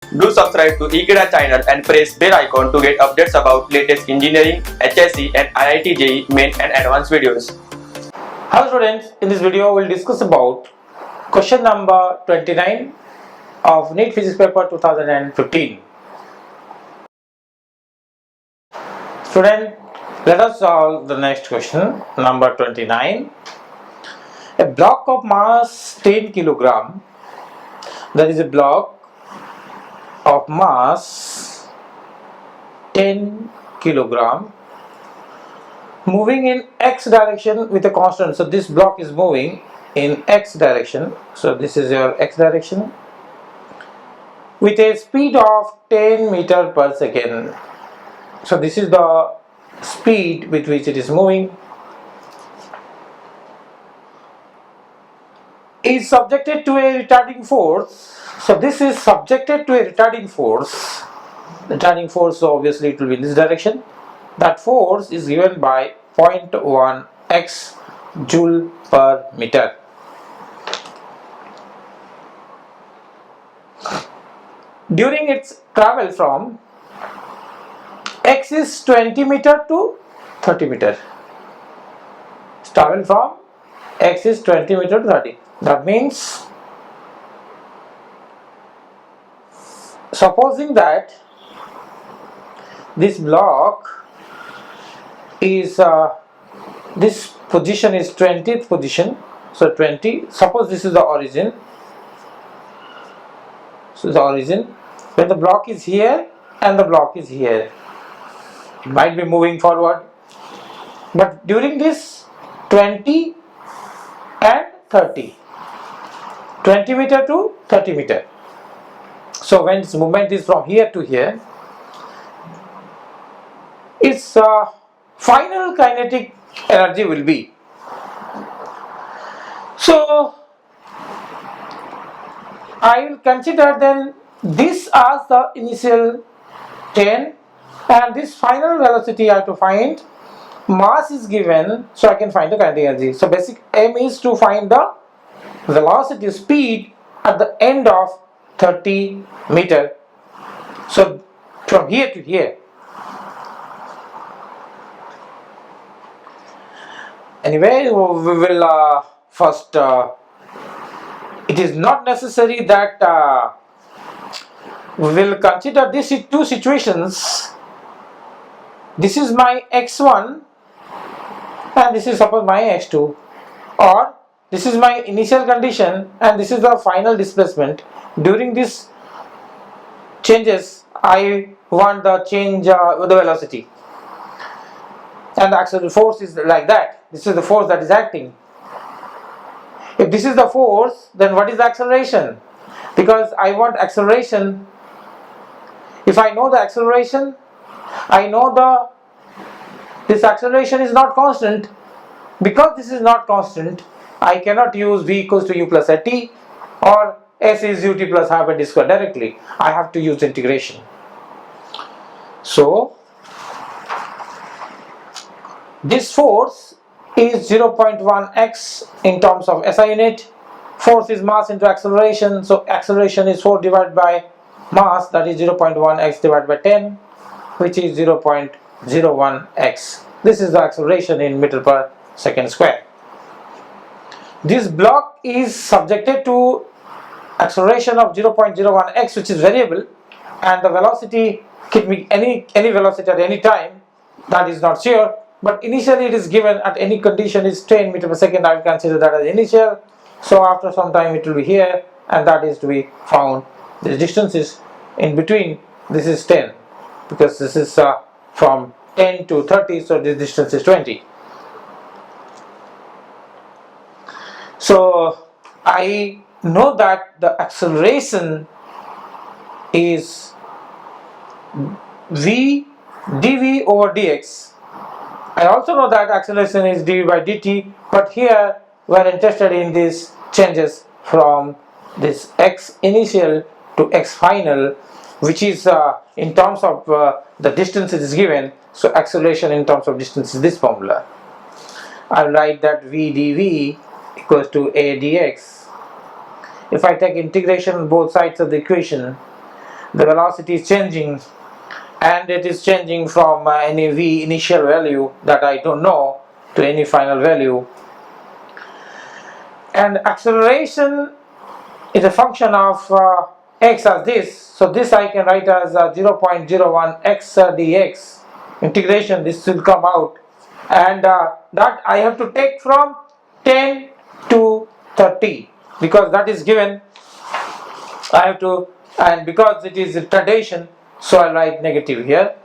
Do subscribe to Ekeeda channel and press bell icon to get updates about latest engineering, HSC and IIT JEE main and advanced videos. Hello students, in this video we will discuss about question number 29 of NEET physics paper 2015. Student, let us solve the next question, number 29. A block of mass 10 kilogram, that is a block of mass 10 kilogram moving in x direction with a constant. So this block is moving in x direction, so this is your x direction, with a speed of 10 meter per second. So this is the speed with which it is moving. Is subjected to a retarding force. So this is subjected to a retarding force. Retarding force, so obviously it will be in this direction. That force is given by 0.1 x joule per meter. During its travel from x is 20 meter to 30 meter. Travel from x is 20 meter to 30. That means, supposing that this block is this position is 20th position, so 20, suppose this is the origin, so the origin, when the block is here and the block is here, it might be moving forward, but during this 20 and 30, 20 meter to 30 meter, so when its movement is from here to here, its final kinetic energy will be, so I will consider then this as the initial 10 and this final velocity I have to find. Mass is given, so I can find the kinetic energy. So basic aim is to find the velocity speed at the end of 30 meter, so from here to here. Anyway, we will first, it is not necessary that we will consider these two situations. This is my x1 and this is suppose my x2, or this is my initial condition and this is the final displacement. During this changes I want the change with the velocity, and the acceleration force is like that. This is the force that is acting. If this is the force, then what is the acceleration? Because I want acceleration. If I know the acceleration, I know this acceleration is not constant. Because this is not constant, I cannot use v equals to u plus at or s is ut plus half at square directly. I have to use integration. So this force is 0.1 x in terms of SI unit. Force is mass into acceleration, so acceleration is 4 divided by mass, that is 0.1 x divided by 10, which is 0.01 x. This is the acceleration in meter per second square. This block is subjected to acceleration of 0.01 x, which is variable, and the velocity can be any velocity at any time, that is not sure, but initially it is given at any condition is 10 meter per second. I will consider that as initial, so after some time it will be here, and that is to be found. The distance is in between, this is 10, because this is from 10 to 30, so this distance is 20. So I know that the acceleration is v dv over dx. I also know that acceleration is dv by dt, but here we are interested in these changes from this x initial to x final, which is in terms of the distance it is given, so acceleration in terms of distance is this formula. I will write that v dv equals to a dx. If I take integration on both sides of the equation, the velocity is changing, and it is changing from any v initial value that I don't know to any final value. And acceleration is a function of x as this, so this I can write as 0.01 x dx integration. This will come out, and that I have to take from 10 to 30 because that is given. I have to, and because it is retardation, so I write negative here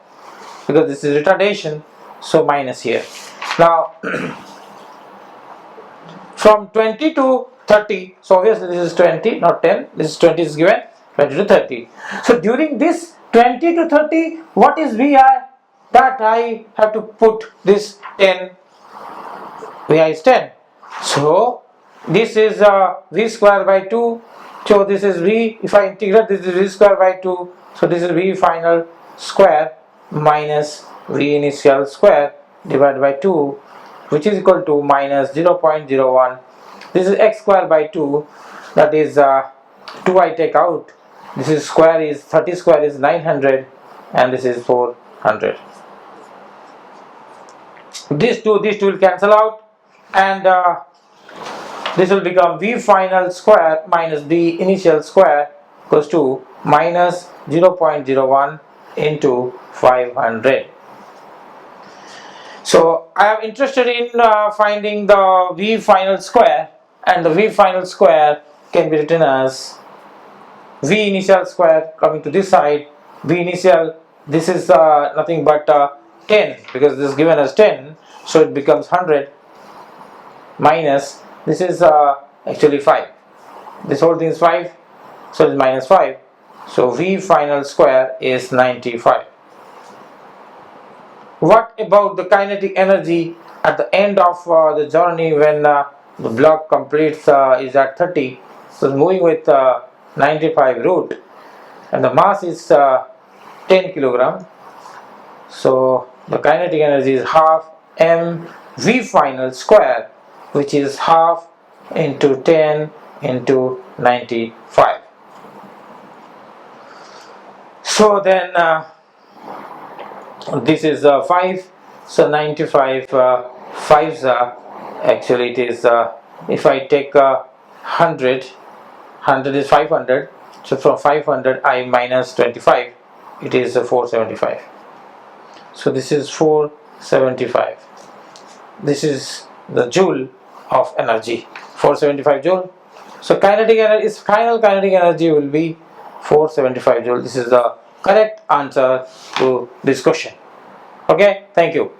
because this is retardation, so minus here. Now from 20 to 30, so obviously this is 20, not 10, this is 20 is given, 20 to 30. So during this 20 to 30, what is Vi? That I have to put this 10, Vi is 10. So this is V square by 2, so this is V, if I integrate this is V square by 2, so this is V final square minus V initial square divided by 2, which is equal to minus 0.01. This is x square by 2, that is 2 I take out, this is square is 30 square is 900, and this is 400. These two will cancel out, and this will become V final square minus V initial square equals to minus 0.01 into 500. So I am interested in finding the V final square, and the V final square can be written as V initial square coming to this side. V initial, this is nothing but 10 because this is given as 10, so it becomes 100 minus, this is actually 5, this whole thing is 5, so it's minus 5, so V final square is 95. What about the kinetic energy at the end of the journey when the block completes is at 30, so it's moving with 95 root, and the mass is 10 kilogram, so the kinetic energy is half m V final square, which is half into 10 into 95. So then this is 5, so 95 5s actually it is if I take 100 is 500, so from 500 I minus 25, it is 475. So this is 475. This is the joule of energy, 475 joule. So kinetic energy, its final kinetic energy will be 475 joule. This is the correct answer to this question. Okay, thank you.